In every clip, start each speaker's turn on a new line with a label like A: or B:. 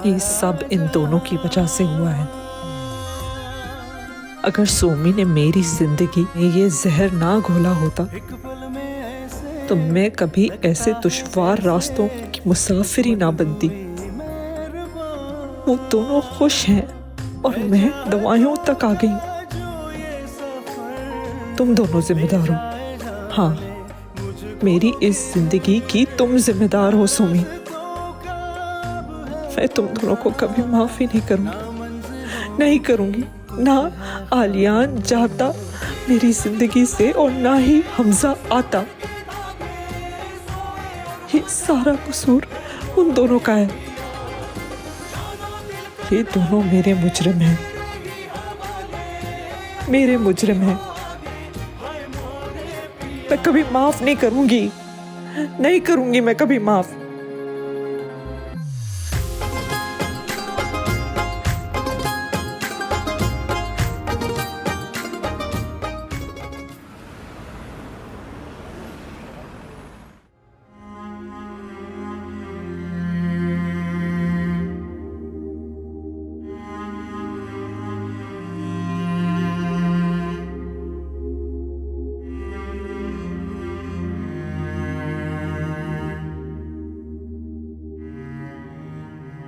A: ये सब इन दोनों की वजह से हुआ है। अगर सोमी ने मेरी जिंदगी में ये जहर ना घोला होता तो मैं कभी ऐसे दुश्वार रास्तों की मुसाफिर ही ना बनती। वो दोनों खुश हैं और मैं दवाइयों तक आ गई। तुम दोनों जिम्मेदार हो। हाँ, मेरी इस जिंदगी की तुम जिम्मेदार हो सोमी। मैं तुम दोनों को कभी माफ ही नहीं करूंगी, नहीं करूंगी। ना आलियान जाता मेरी जिंदगी से और ना ही हमजा आता। ये सारा कसूर उन दोनों का है। ये दोनों मेरे मुजरिम हैं, मेरे मुजरिम हैं। मैं कभी माफ नहीं करूंगी, नहीं करूंगी मैं कभी माफ।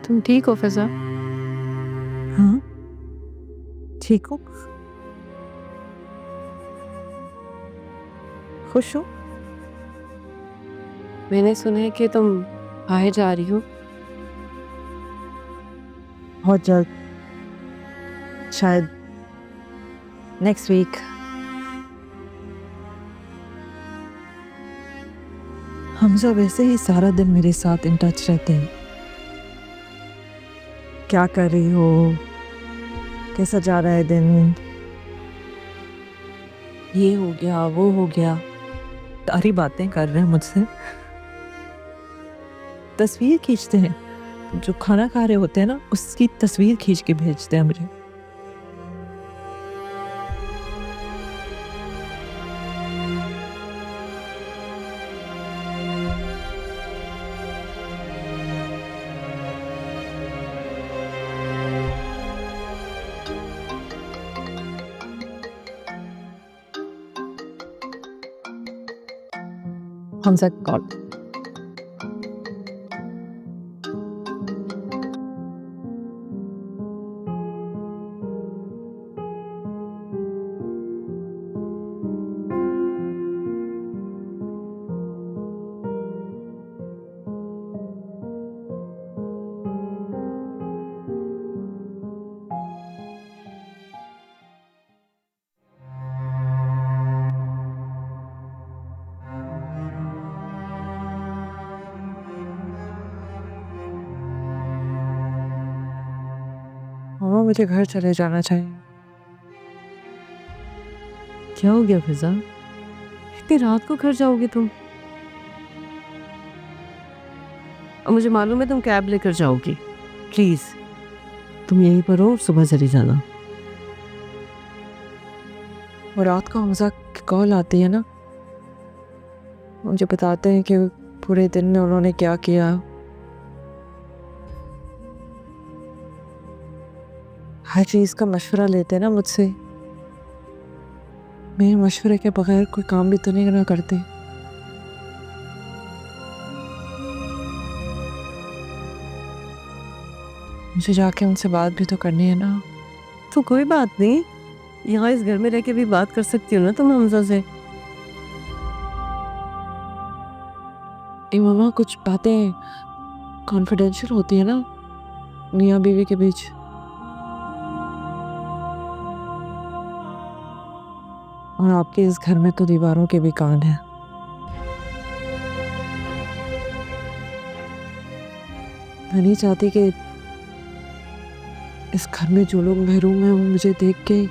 B: तुम ठीक हो फिजा?
A: हाँ, ठीक हो? खुश हो?
B: मैंने सुना है कि तुम बाहर जा रही हो।
A: बहुत जल्द, शायद नेक्स्ट वीक। हमजा वैसे ही सारा दिन मेरे साथ इन टच रहते हैं। क्या कर रही हो, कैसा जा रहा है दिन, ये हो गया वो हो गया, सारी बातें कर रहे हैं मुझसे। तस्वीर खींचते हैं, जो खाना खा रहे होते हैं ना, उसकी तस्वीर खींच के भेजते हैं मुझे। हमजा कॉल। मामा, मुझे घर चले जाना चाहिए।
B: क्या हो गया फिजा? इतनी रात को घर जाओगे तुम? और मुझे मालूम है तुम कैब लेकर जाओगी। प्लीज तुम यहीं पर हो और सुबह चली जाना।
A: और रात को हमजा की कॉल आती है ना, मुझे बताते हैं कि पूरे दिन में उन्होंने क्या किया। हर चीज का मशवरा लेते हैं ना मुझसे। मेरे मशवरे के बगैर कोई काम भी तो नहीं ना करते। मुझे जाके उनसे बात भी तो करनी है ना।
B: तो कोई बात नहीं, यहाँ इस घर में रह के भी बात कर सकती हो ना तुम हमजा से।
A: मामा, कुछ बातें कॉन्फिडेंशियल होती है ना मियाँ बीवी के बीच। और आपके इस घर में तो दीवारों के भी कान हैं। मैं नहीं चाहती कि इस घर में जो लोग महरूम हैं वो मुझे देख के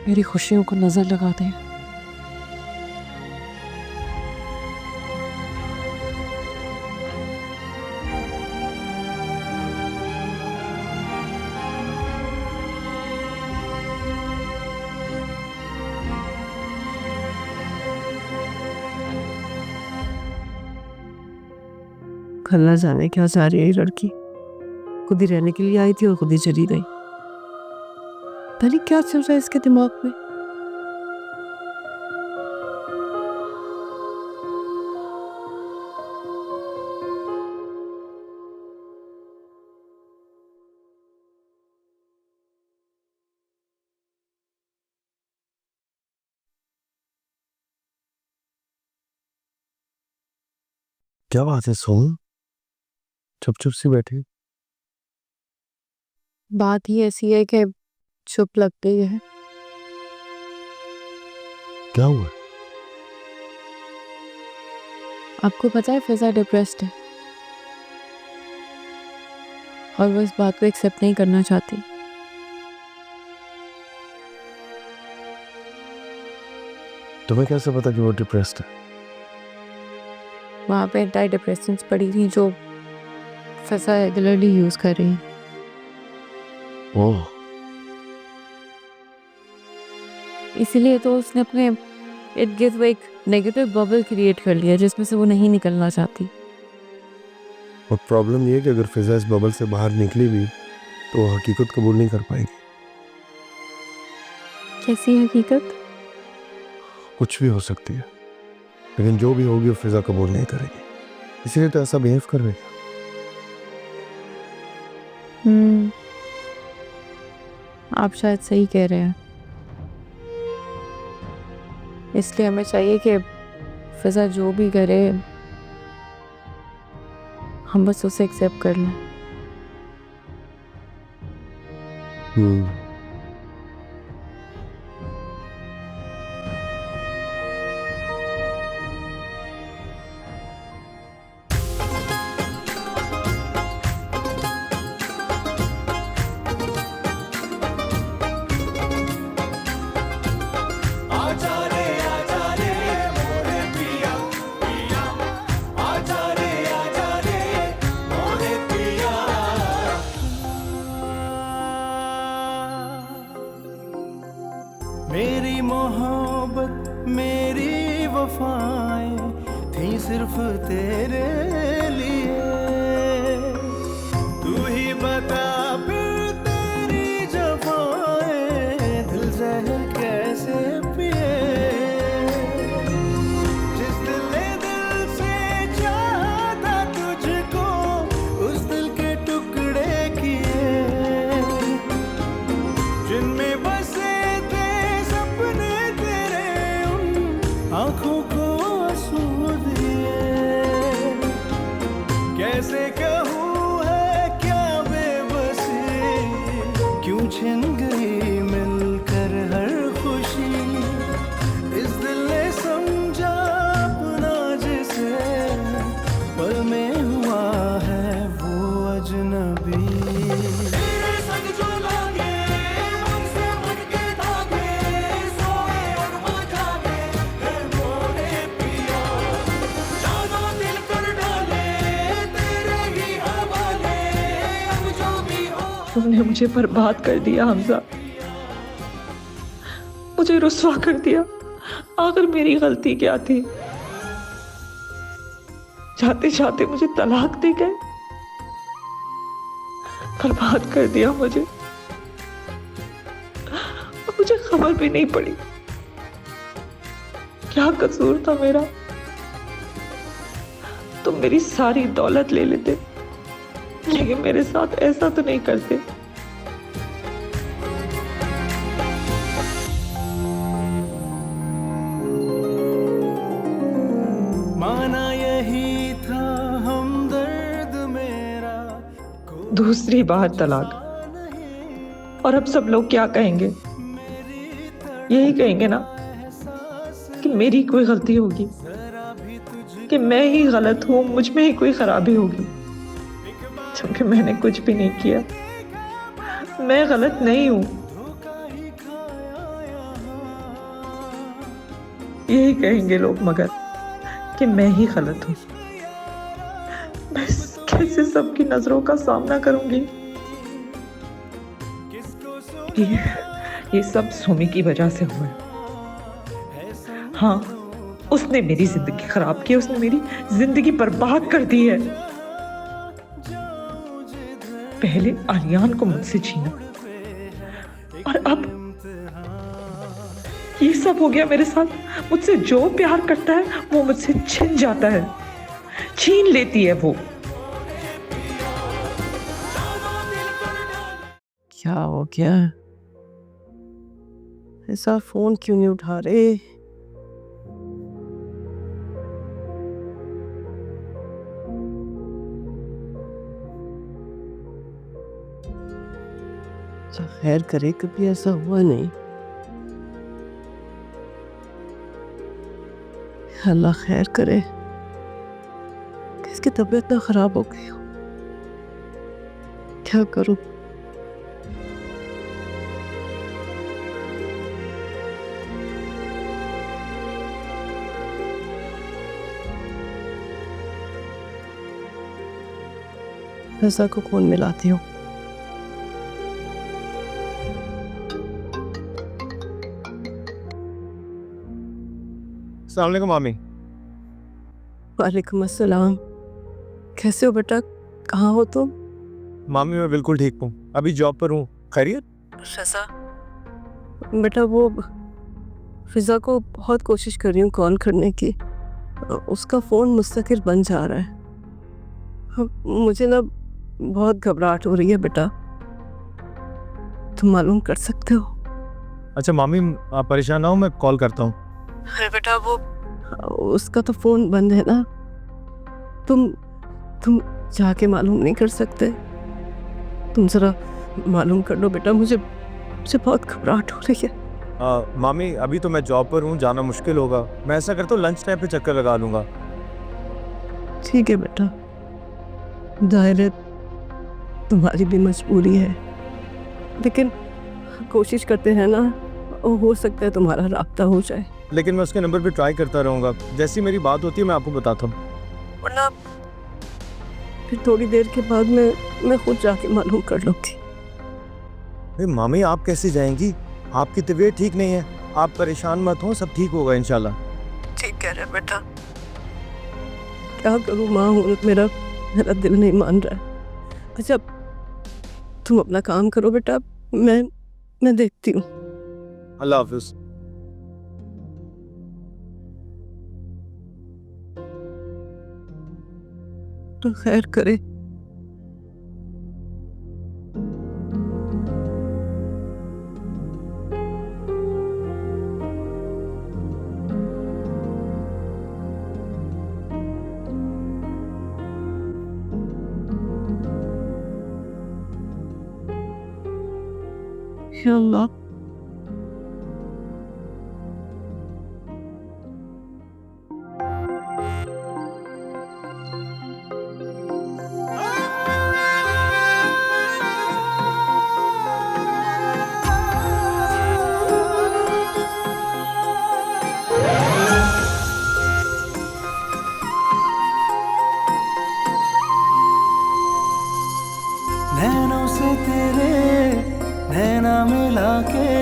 A: मेरी खुशियों को नजर लगा दें।
B: खन्ना जाने क्या चाह रही है ये लड़की। खुद ही रहने के लिए आई थी और खुद ही चली गई। पता नहीं क्या चल रहा है इसके दिमाग में।
C: क्या बात है सोम, चुप चुप सी बैठी।
D: बात ही ऐसी है कि चुप लग गई है।
C: क्या हुआ?
D: आपको पता है फिजा डिप्रेस्ड है और वो इस बात को एक्सेप्ट नहीं करना चाहती।
C: तुम्हें कैसे पता कि वो डिप्रेस्ड है?
D: वहाँ पे एंटी डिप्रेसेंट्स पड़ी थी जो फिजा रेगुलरली यूज कर रही है।
C: ओह,
D: इसीलिए तो उसने अपने इर्द गिर्द वो एक नेगेटिव बबल क्रिएट कर लिया जिसमें से वो नहीं निकलना चाहती।
C: और प्रॉब्लम ये है कि अगर फिजा इस बबल से बाहर निकली भी तो वो हकीकत कबूल नहीं कर पाएगी।
D: कैसी हकीकत?
C: कुछ भी हो सकती है, लेकिन जो भी होगी वो फिजा कबूल नहीं करेगी, इसीलिए तो ऐसा बिहेव कर रही है।
D: आप शायद सही कह रहे हैं। इसलिए हमें चाहिए कि फिजा जो भी करे हम बस उसे एक्सेप्ट कर लें।
E: मेरी मोहब्बत मेरी वफाएं थी सिर्फ तेरे लिए। तू ही बता फिर तेरी जफाएं दिल जहर कैसे पिए। जिस दिल ने दिल से चाहा था तुझको उस दिल के टुकड़े किए, जिनमें बसे आंखों को आंसू दिए। कैसे कहूँ है क्या बेबसी, क्यों छिन गई मिलकर हर खुशी। इस दिल ने समझा अपना जिसे पल में हुआ है वो अजनबी।
A: तुमने मुझे बर्बाद कर दिया हमजा, मुझे रुस्वा कर दिया। आखिर मेरी गलती क्या थी? जाते जाते मुझे तलाक दे गए, बर्बाद कर दिया मुझे। और मुझे खबर भी नहीं पड़ी। क्या कसूर था मेरा? तुम मेरी सारी दौलत ले लेते, लेकिन मेरे साथ ऐसा तो नहीं करते।
E: माना यही था हमदर्द मेरा।
A: दूसरी बार तलाक। और अब सब लोग क्या कहेंगे? यही कहेंगे ना कि मेरी कोई गलती होगी, कि मैं ही गलत हूं, मुझ में ही कोई खराबी होगी, क्योंकि मैंने कुछ भी नहीं किया। मैं गलत नहीं हूं। यही कहेंगे लोग, मगर कि मैं ही गलत हूं। मैं कैसे सबकी नजरों का सामना करूंगी? ये सब सुमी की वजह से हुआ है। हाँ, उसने मेरी जिंदगी खराब की, उसने मेरी जिंदगी बर्बाद कर दी है। पहले आर्यान को मुझसे छीना और अब ये सब हो गया मेरे साथ। मुझसे जो प्यार करता है वो मुझसे छिन जाता है, छीन लेती है वो।
B: क्या हो गया? ऐसा फोन क्यों नहीं उठा रहे? अच्छा, खैर करे, कभी ऐसा हुआ नहीं। अल्लाह खैर करे कि इसकी तबीयत ना खराब हो गई हो। क्या करूं? रज़ा को फोन मिलाती हूँ।
C: अस्सलाम वालेकुम मामी।
B: वालेकुम अस्सलाम। कैसे हो बेटा? कहाँ हो तुम?
C: मामी मैं बिल्कुल ठीक हूँ, अभी जॉब पर हूँ। खैरियत?
B: रज़ा बेटा, वो फिजा को बहुत कोशिश कर रही हूँ कॉल करने की, उसका फ़ोन मुस्तकिल बंद जा रहा है। मुझे ना बहुत घबराहट हो रही है बेटा, तुम मालूम कर सकते हो?
C: अच्छा मामी आप परेशान ना हो, मैं कॉल करता हूँ।
B: अरे बेटा, वो उसका तो फ़ोन बंद है ना, तुम जाके मालूम नहीं कर सकते? तुम ज़रा मालूम कर लो बेटा, मुझे बहुत घबराहट हो रही है।
C: मामी अभी तो मैं जॉब पर हूँ, जाना मुश्किल होगा। मैं ऐसा करता हूँ लंच टाइम पे चक्कर लगा लूँगा।
B: ठीक है बेटा, जाहिर है तुम्हारी भी मजबूरी है, लेकिन कोशिश करते हैं ना, हो सकता है तुम्हारा राब्ता हो जाए।
C: लेकिन मैं उसके नंबर पे ट्राई करता रहूँगा, जैसी मेरी बात होती है मैं आपको बताता हूँ।
B: वरना फिर थोड़ी देर के बाद मैं खुद जाके मालूम कर लूँगी।
C: अरे मामी आप कैसे जाएंगी? आपकी तबीयत ठीक नहीं है, आप परेशान मत हो, सब ठीक होगा इंशाल्लाह।
B: ठीक कह रहे बेटा, क्या करूँ, माँ हूँ, मेरा दिल नहीं मान रहा है। अच्छा तुम अपना काम करो बेटा, मैं देखती हूँ।
C: अल्लाह हाफिज।
B: तो खैर करे। या अल्लाह,
E: नैनों से तेरे नैना मिला के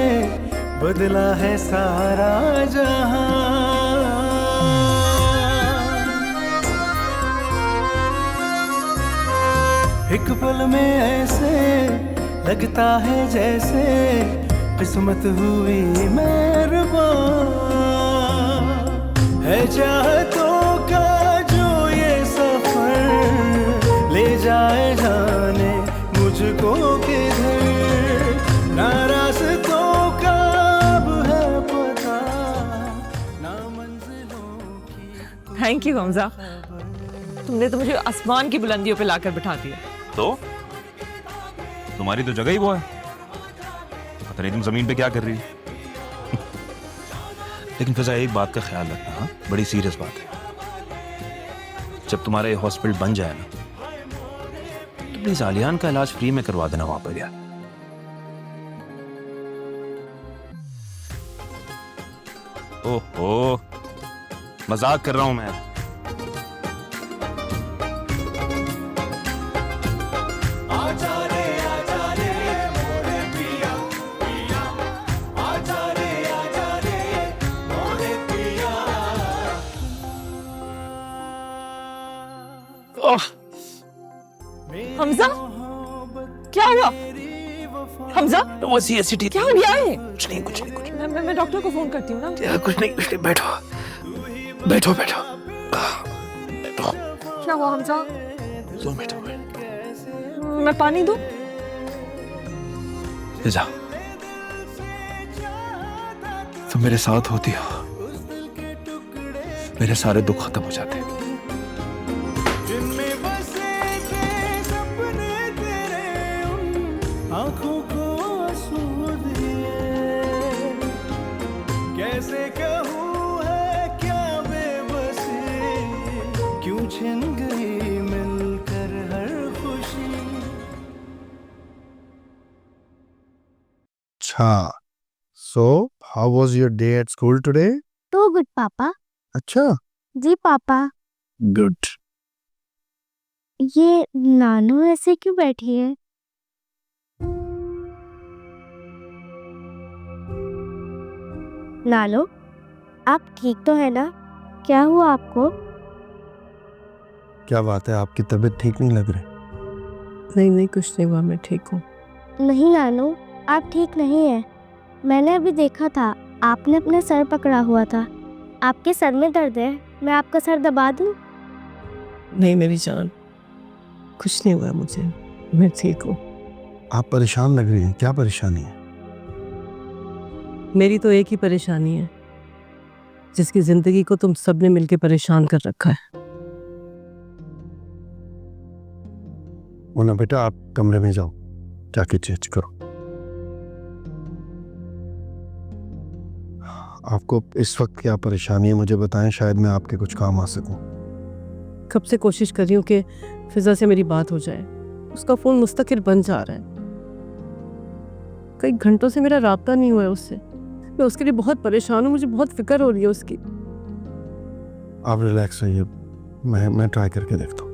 E: बदला है सारा जहां। एक पल में ऐसे लगता है जैसे किस्मत हुई मेहरबान। है चाहतों का जो ये सफर ले जाए जाने मुझको किधर, ना रास्तों का अब है पता, ना मंजिलों की।
A: थैंक यू हमजा, तुमने तो मुझे आसमान की बुलंदियों पे लाकर बिठा दिया।
F: तो तुम्हारी तो जगह ही वो है, पता नहीं तुम जमीन पे क्या कर रही हो। लेकिन फिजा एक बात का ख्याल रखना, हाँ? बड़ी सीरियस बात है। जब तुम्हारा ये हॉस्पिटल बन जाए ना, तो प्लीज आलियान का इलाज फ्री में करवा देना वहां पर यार। ओहो, मजाक कर रहा हूं मैं।
A: हमजा, क्या हुआ हमजा?
F: बस ये सिटी
A: क्या हो गया है?
F: कुछ नहीं कुछ नहीं कुछ
A: मैं डॉक्टर को फोन करती हूँ ना।
F: नहीं कुछ नहीं बैठो बैठो बैठो बैठो
A: क्या हुआ हमजा?
F: 2 मिनट
A: मैं पानी दूँ?
F: जा तुम मेरे साथ होती हो मेरे सारे दुख खत्म हो जाते।
E: जिनमें बसे थे सपने तेरे उन आंखों को आंसू दिए कैसे कहूँ है क्या बेबसी क्यों छिन गई मिलकर हर खुशी।
C: अच्छा, so how was your day at school today?
G: तो गुड पापा।
C: अच्छा,
G: जी पापा।
C: गुड।
G: ये नानू ऐसे क्यों बैठी है? नानू आप ठीक तो है ना? क्या हुआ आपको?
C: क्या बात है, आपकी तबीयत ठीक नहीं लग रही?
B: नहीं नहीं, कुछ नहीं हुआ, मैं ठीक हूँ।
G: नहीं नानू, आप ठीक नहीं है। मैंने अभी देखा था, आपने अपना सर पकड़ा हुआ था। आपके सर में दर्द है, मैं आपका सर दबा दूं?
B: नहीं मेरी जान, कुछ नहीं हुआ मुझे, मैं ठीक हूँ।
C: आप परेशान लग रही हैं, क्या परेशानी है?
B: मेरी तो एक ही परेशानी है, जिसकी जिंदगी को तुम सबने मिलके परेशान कर रखा है।
C: मोना बेटा, आप कमरे में जाओ, जाके चेंज करो। आपको इस वक्त क्या परेशानी है, मुझे बताएं, शायद मैं आपके कुछ काम आ सकूं।
B: कब से कोशिश कर रही हूँ कि फिजा से मेरी बात हो जाए, उसका फोन मुस्तकिल बंद जा रहा है। कई घंटों से मेरा राब्ता नहीं हुआ है उससे। मैं उसके लिए बहुत परेशान हूँ, मुझे बहुत फिक्र हो रही है उसकी।
C: आप रिलैक्स रहिए, मैं ट्राई करके देखता हूँ।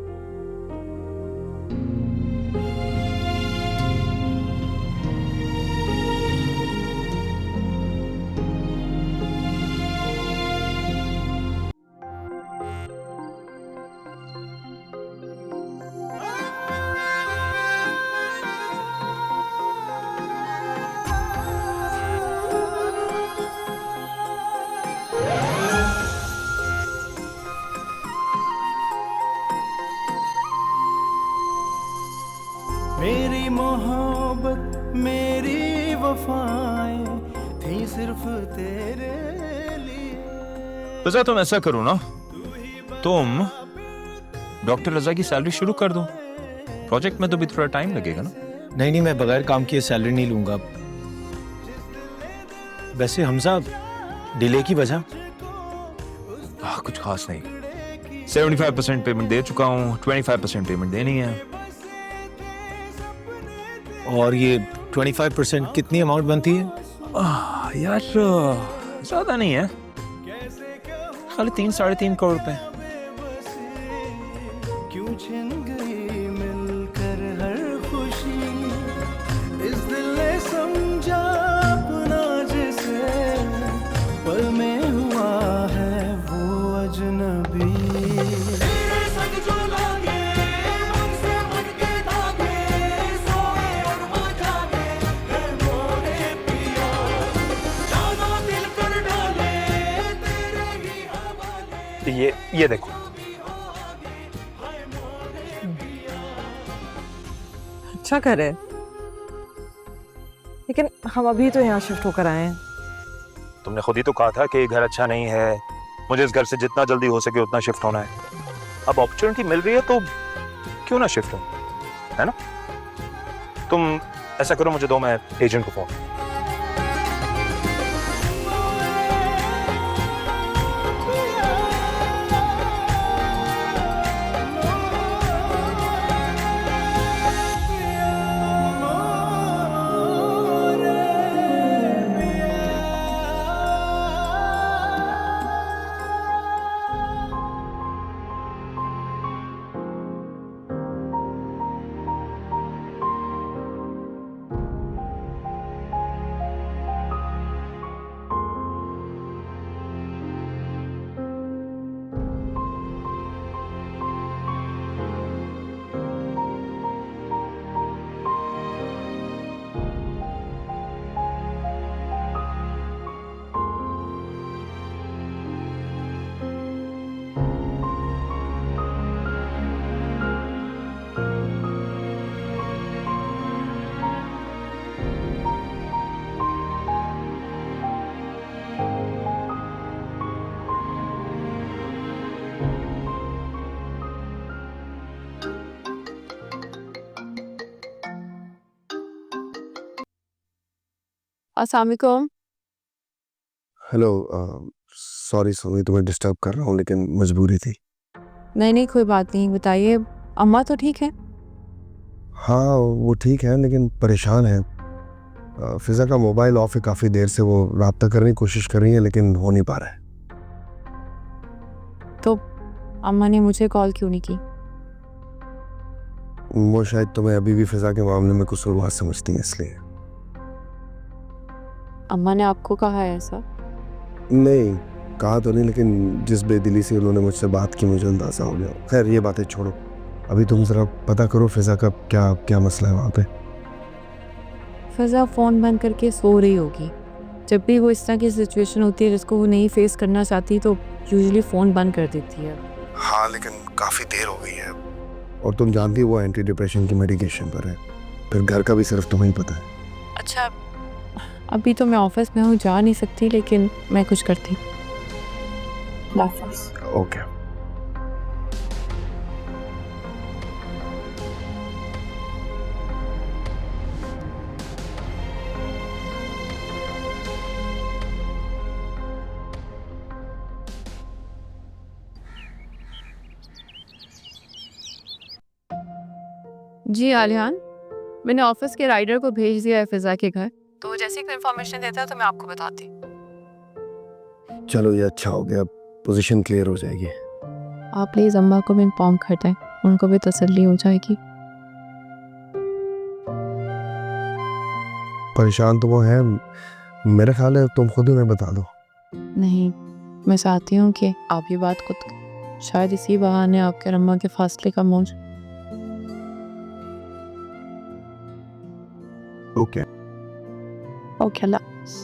E: मेरी मोहब्बत मेरी वफाएं थी सिर्फ तेरे लिए।
F: रजा तुम ऐसा करो ना, तुम डॉक्टर रजा की सैलरी शुरू कर दो। प्रोजेक्ट में तो भी थोड़ा टाइम लगेगा ना।
H: नहीं मैं बगैर काम किए सैलरी नहीं लूंगा। वैसे हमजा, डिले की वजह?
F: कुछ खास नहीं, 75% पेमेंट दे चुका हूँ, 25% पेमेंट देनी है।
H: और ये 25% कितनी अमाउंट बनती है?
F: यार ज्यादा नहीं है, खाली 3-3.5 करोड़ रुपए।
E: क्यों छिन गई मिलकर हर खुशी। इस दिल ने समझा अपना जिसे पल में हुआ है वो अजनबी।
F: ये देखो,
A: अच्छा कर रहे हैं, लेकिन हम अभी तो यहाँ शिफ्ट होकर आए हैं।
F: तुमने खुद ही तो कहा था कि ये घर अच्छा नहीं है, मुझे इस घर से जितना जल्दी हो सके उतना शिफ्ट होना है। अब अपॉर्चुनिटी मिल रही है तो क्यों ना शिफ्ट हो, है ना? तुम ऐसा करो, मुझे दो, मैं एजेंट को फोन।
D: अस्सलाम वालेकुम।
C: हेलो, सॉरी सोमी, तुम्हें डिस्टर्ब कर रहा हूँ लेकिन मजबूरी थी।
D: नहीं नहीं, कोई बात नहीं, बताइए। अम्मा तो ठीक है?
C: हाँ वो ठीक है लेकिन परेशान है। फिज़ा का मोबाइल ऑफ है, काफ़ी देर से वो रब्ता करने की कोशिश कर रही है लेकिन हो नहीं पा रहा है।
D: तो अम्मा ने मुझे कॉल क्यों नहीं की?
C: वो शायद तुम्हें अभी भी फिज़ा के मामले में कसूरवार समझती है इसलिए।
D: अम्मा ने आपको कहा है ऐसा?
C: नहीं कहा तो नहीं, लेकिन जिस बेदिली से उन्होंने मुझसे बात की मुझे अंदाज़ा हो गया। खैर ये बातें छोड़ो, अभी तुम ज़रा पता करो फिज़ा का क्या क्या मसला है वहाँ पे।
D: फिज़ा फ़ोन बंद करके सो रही होगी। जब भी वो इस तरह की सिचुएशन होती है जिसको वो नहीं फेस करना चाहती तो यूजुअली फ़ोन बंद कर देती है।
C: हाँ लेकिन काफ़ी देर हो गई है और तुम जानती हो वो एंटी डिप्रेशन की मेडिकेशन पर है, फिर घर का भी सिर्फ तुम्हें ही पता है।
D: अच्छा, अभी तो मैं ऑफिस में हूँ, जा नहीं सकती, लेकिन मैं कुछ करती।
C: ओके।
D: जी आलियान, मैंने ऑफिस के राइडर को भेज दिया है फिज़ा के घर, तो जैसे ही इन्फॉर्मेशन देता है तो मैं आपको बताती।
C: चलो ये अच्छा हो गया, पोजीशन क्लियर हो जाएगी।
D: आप प्लीज़ अम्मा को भी इन्फॉर्म कर दें, उनको भी तसल्ली हो जाएगी।
C: परेशान तो वो है, मेरा ख्याल है तुम खुद उन्हें बता दो।
D: नहीं, मैं चाहती हूँ कि आप ये बात खुद, शायद इसी बहाने आपके और अम्मा के फासले कम हो जाए।
C: ओके।
D: ओके, अल्लाह हाफ़िज़।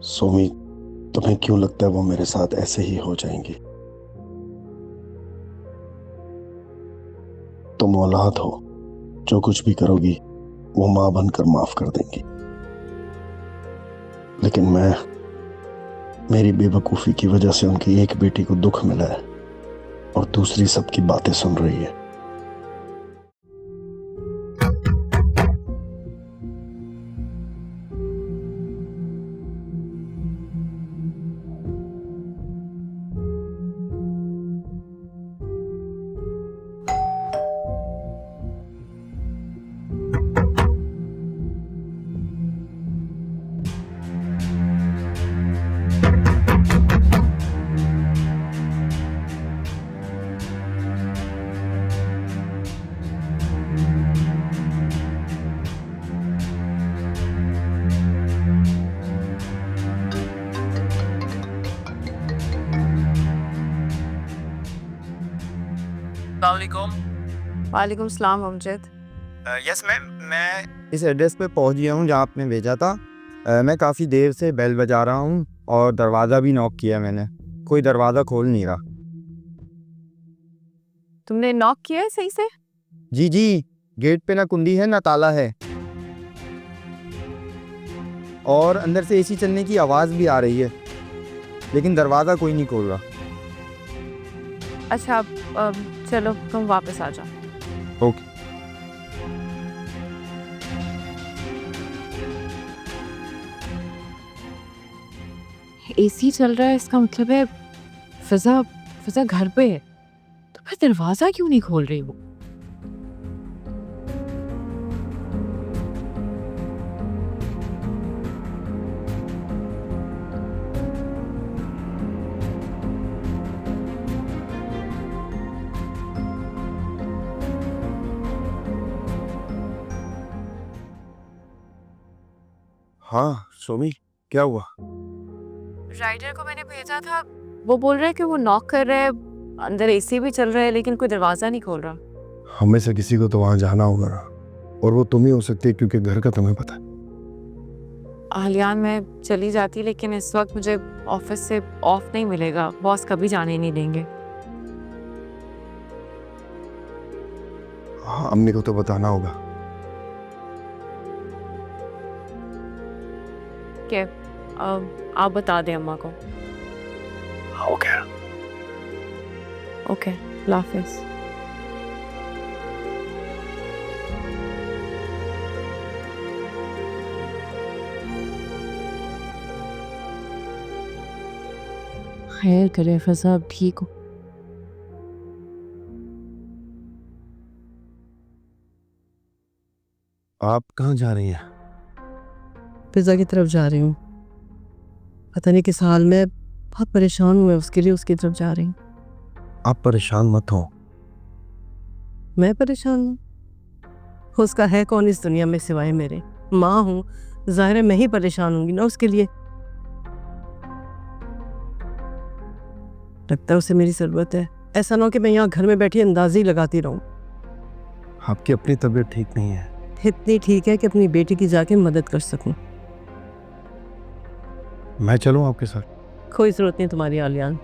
C: सोमी, तुम्हें क्यों लगता है वो मेरे साथ ऐसे ही हो जाएंगी? तुम औलाद हो, जो कुछ भी करोगी वो माँ बनकर माफ कर देंगी, लेकिन मेरी बेवकूफ़ी की वजह से उनकी एक बेटी को दुख मिला है और दूसरी सबकी बातें सुन रही है।
D: वालेकुम सलाम अमजद।
I: यस मैम, मैं इस एड्रेस पे पहुंच गया हूँ जहाँ आपने भेजा था। मैं काफ़ी देर से बेल बजा रहा हूँ और दरवाज़ा भी नॉक किया मैंने, कोई दरवाज़ा खोल नहीं रहा।
D: तुमने नॉक किया है सही से?
I: जी जी, गेट पे ना कुंडी है ना ताला है, और अंदर से एसी चलने की आवाज़ भी आ रही है, लेकिन दरवाज़ा कोई नहीं खोल रहा।
D: अच्छा, चलो तुम वापस आ जाओ।
I: ओके।
D: एसी चल रहा है, इसका मतलब है फिजा घर पे है, तो फिर दरवाजा क्यों नहीं खोल रही वो?
C: हाँ सोमी, क्या हुआ?
D: राइडर को मैंने भेजा था, वो बोल रहा है कि वो नॉक कर रहा है, अंदर एसी भी चल रहा है, लेकिन कोई दरवाजा नहीं खोल रहा।
C: हमें से किसी को तो वहां जाना होगा ना, और वो तुम ही हो सकती है क्योंकि घर का तुम्हें पता है।
D: आलियान, मैं चली जाती, लेकिन इस वक्त मुझे ऑफिस से ऑफ नहीं मिलेगा, बॉस कभी जाने नहीं देंगे।
C: हाँ, अम्मी को तो बताना होगा।
D: क्या आप बता दें अम्मा को।
C: ओके।
D: ओके, अल्लाह हाफिज़। खैर करे फ़ज़ा, अब ठीक हो?
C: आप कहाँ जा रही हैं?
B: पिज़्ज़ा की तरफ जा रही हूँ। पता नहीं किस हाल में, बहुत परेशान हूँ मैं उसके लिए, उसकी तरफ जा रही हूँ।
C: आप परेशान मत हो।
B: मैं परेशान हूँ? उसका है कौन इस दुनिया में सिवाय मेरे? माँ हूँ, ज़ाहिर है मैं ही परेशान होंगी ना उसके लिए। लगता है उसे मेरी ज़रूरत है। ऐसा ना हो कि मैं यहाँ घर में बैठी अंदाज़े ही लगाती रहूँ।
C: आपकी अपनी तबीयत ठीक नहीं है।
B: इतनी ठीक है कि अपनी बेटी की जाके मदद कर सकूँ।
C: मैं चलूँ आपके साथ?
B: कोई ज़रूरत नहीं तुम्हारी आलियान।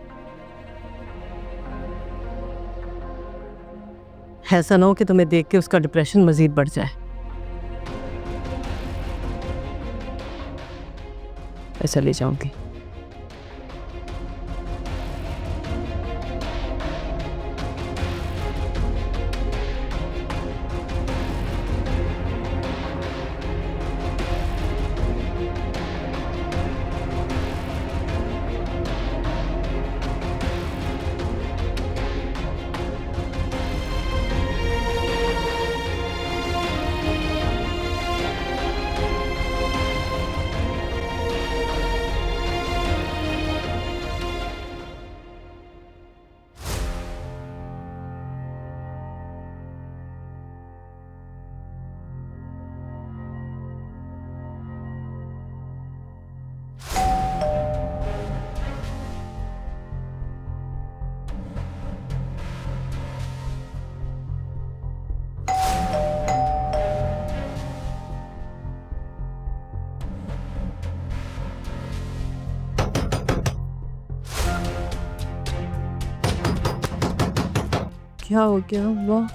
B: ऐसा ना हो कि तुम्हें देख के उसका डिप्रेशन मज़ीद बढ़ जाए। मैं चली जाऊंगी। क्या हो गया? वाह,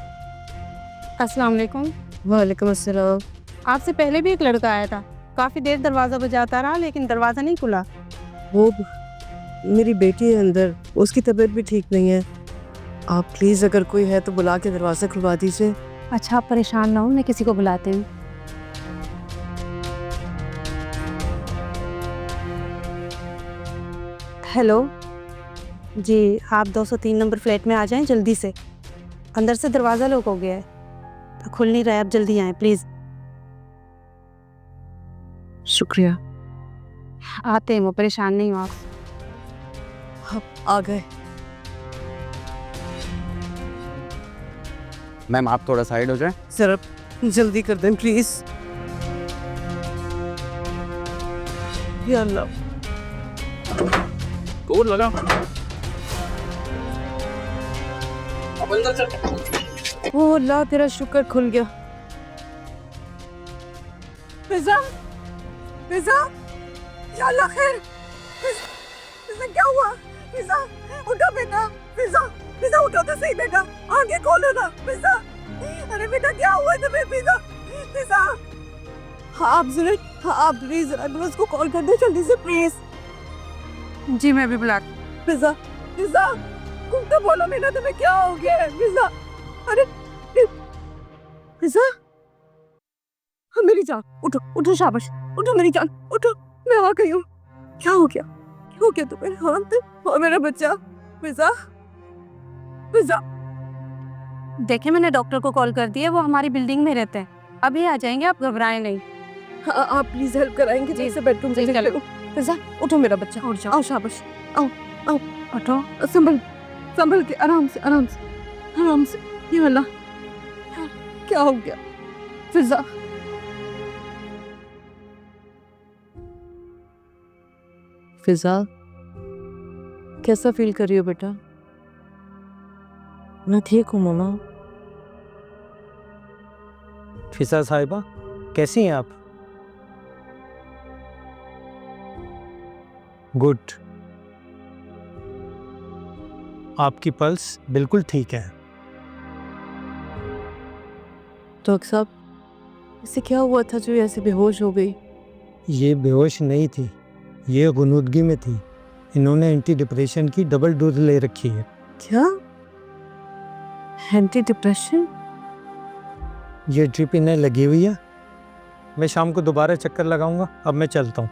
J: अस्सलाम वालेकुम।
B: वालेकुम अस्सलाम।
J: आपसे पहले भी एक लड़का आया था, काफ़ी देर दरवाज़ा बजाता रहा लेकिन दरवाज़ा नहीं खुला।
B: वो मेरी बेटी है अंदर, उसकी तबीयत भी ठीक नहीं है। आप प्लीज़ अगर कोई है तो बुला के दरवाज़ा खुलवा दीजिए।
J: अच्छा, आप परेशान ना हो, मैं किसी को बुलाती हूँ। हेलो जी, आप 203 नंबर फ्लैट में आ जाएं जल्दी से। अंदर से दरवाज़ा लॉक हो गया है, तो खुल नहीं रहा है। आप जल्दी आएँ प्लीज़।
B: शुक्रिया।
J: आते हैं वो, परेशान नहीं हो आप।
B: आप आ गए।
I: मैम आप थोड़ा साइड हो जाए।
B: जरा जल्दी कर दें प्लीज़। या अल्लाह,
F: कौन लगा?
B: ओ अल्लाह तेरा शुक्र खुल गया। फिजा, फिजा, या अल्लाह खैर। फिजा क्या हुआ? फिजा उठो बेटा, फिजा, फिजा उठो तो सही बेटा, आगे खोलो ना फिजा। अरे बेटा क्या हुआ तुम्हें फिजा? फिजा, हाँ आप जरा, हाँ आप प्लीज एम्बुलेंस को कॉल कर दो जल्दी से प्लीज।
J: जी मैं भी बुला।
B: फिजा, फिजा, कुछ तो बोलो मेरा, तुम्हें क्या हो गया है फिजा? अरे फिजा, हाँ मेरी जान, उठो उठो, शाबाश, उठो मेरी जान, उठो, मैं आ गई हूँ। क्या हो गया? क्या हो गया तुम्हें? हाथ और मेरा बच्चा फिजा, फिजा।
J: देखे मैंने डॉक्टर को कॉल कर दिया, वो हमारी बिल्डिंग में रहते हैं, अभी आ जाएंगे, आप घबराएं नहीं।
B: हाँ आप प्लीज हेल्प कराएंगे जैसे बेडरूम से चलो। फिजा उठो मेरा बच्चा, उठ जाओ, आओ शाबाश, आओ आओ, उठो, संभल संभल के, आराम से आराम से आराम से। ये अल्लाह, क्या हो गया फिजा? फिजा कैसा फील कर रही हो बेटा? मैं ठीक हूँ मामा।
H: फिजा साहिबा कैसी हैं आप? गुड। आपकी पल्स बिल्कुल ठीक है।
B: डॉक्टर साहब, इसे क्या हुआ था जो ऐसे बेहोश हो गई?
H: ये बेहोश नहीं थी, ये गुनूदगी में थी। इन्होंने एंटी डिप्रेशन की डबल डोज ले रखी है।
B: क्या? Anti depression?
H: ये ड्रिप इन्हें लगी हुई है। मैं शाम को दोबारा चक्कर लगाऊंगा। अब मैं चलता हूँ।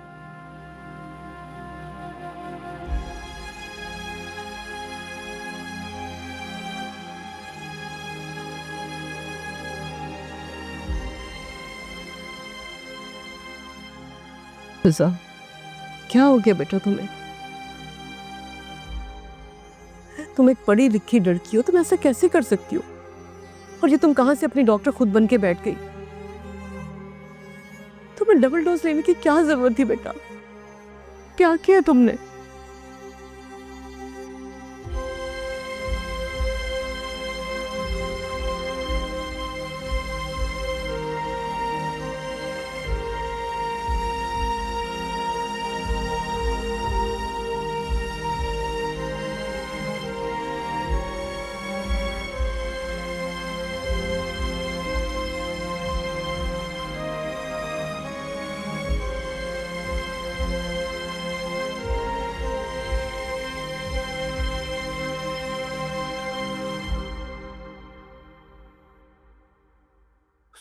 B: फिजा, क्या हो गया बेटा तुम्हें? तुम एक पढ़ी लिखी लड़की हो, तुम ऐसा कैसे कर सकती हो? और ये तुम कहां से अपनी डॉक्टर खुद बन के बैठ गई? तुम्हें डबल डोज लेने की क्या जरूरत थी बेटा? क्या किया तुमने?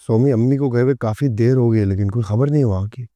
C: सोमी, अम्मी को गए हुए काफी देर हो गई लेकिन कोई खबर नहीं वहां की।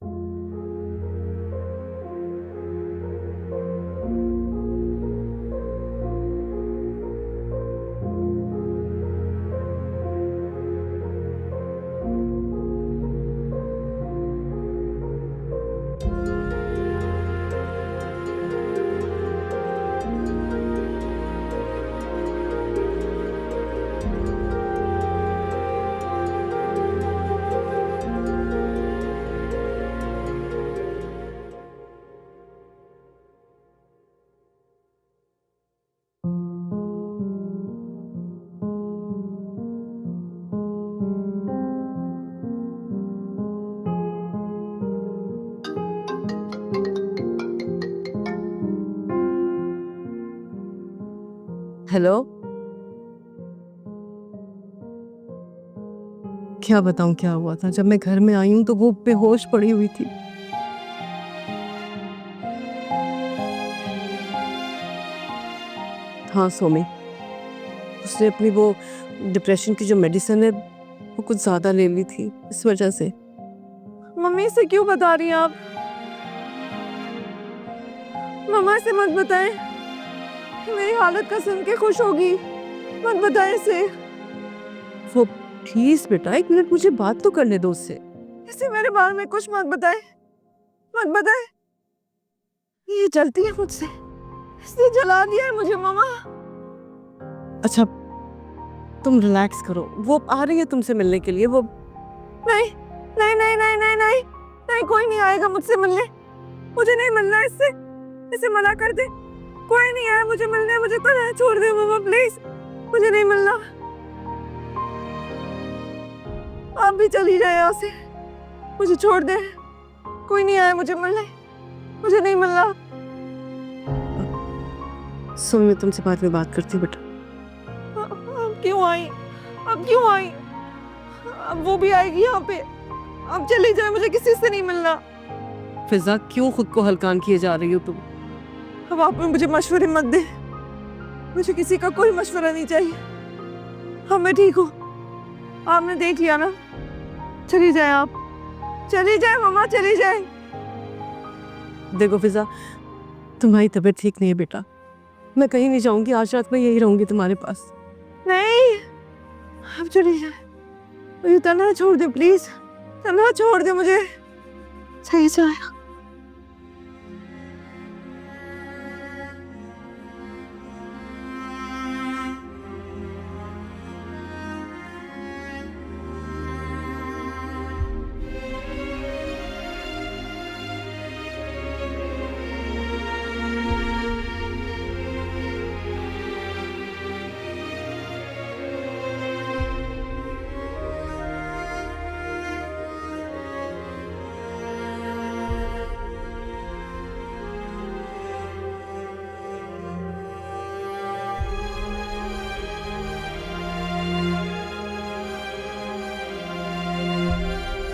B: हेलो, क्या बताऊं क्या हुआ था? जब मैं घर में आई हूं तो वो बेहोश पड़ी हुई थी। हाँ सोमी, उसने अपनी वो डिप्रेशन की जो मेडिसिन है वो कुछ ज्यादा ले ली थी, इस वजह से। मम्मी से क्यों बता रही हैं आप? मम्मा से मत बताएं, मेरी हालत का सुन के खुश होगी। मत बताएं इसे। वो प्लीज बेटा, एक मिनट मुझे बात तो करने दो उससे। इसे मेरे बारे में कुछ मत बताएं, मत बताएं। ये जलती है मुझसे, इसने जला दिया है मुझे मम्मा। अच्छा तुम रिलैक्स करो, वो आ रही है तुमसे मिलने के लिए। वो नहीं नहीं नहीं नहीं नहीं नहीं नहीं, कोई नहीं आएगा मुझसे मिलने। मुझे नहीं मिलना इससे, इसे मना कर दे। कोई नहीं आया मुझे मिलने, मुझे तो ना छोड़ दे मम्मा प्लीज, मुझे नहीं मिलना। आप भी चली जाए यहाँ से, मुझे छोड़ दे। कोई नहीं आया मुझे मिलने, मुझे नहीं मिलना। सुन, मैं तुमसे बाद में बात करती हूँ बेटा। अब क्यों आई? अब क्यों आई? अब वो भी आएगी यहाँ पे। अब चली जाए, मुझे किसी से नहीं मिलना। फिजा, क्यों खुद को हलकान किए जा रही हो तुम? अब आप मुझे मशवरे मत दे, मुझे किसी का कोई मशवरा नहीं चाहिए। हाँ मैं ठीक हूँ, आपने देख लिया ना। चली जाए आप, चली जाए मम्मा, चली जाए। देखो फिजा, तुम्हारी तबीयत ठीक नहीं है बेटा, मैं कहीं नहीं जाऊंगी। आज रात में यही रहूंगी तुम्हारे पास। नहीं, अब चली जाए। मुझे तन्हा छोड़ दे प्लीज, तन्हा छोड़ दे मुझे। चली जाए।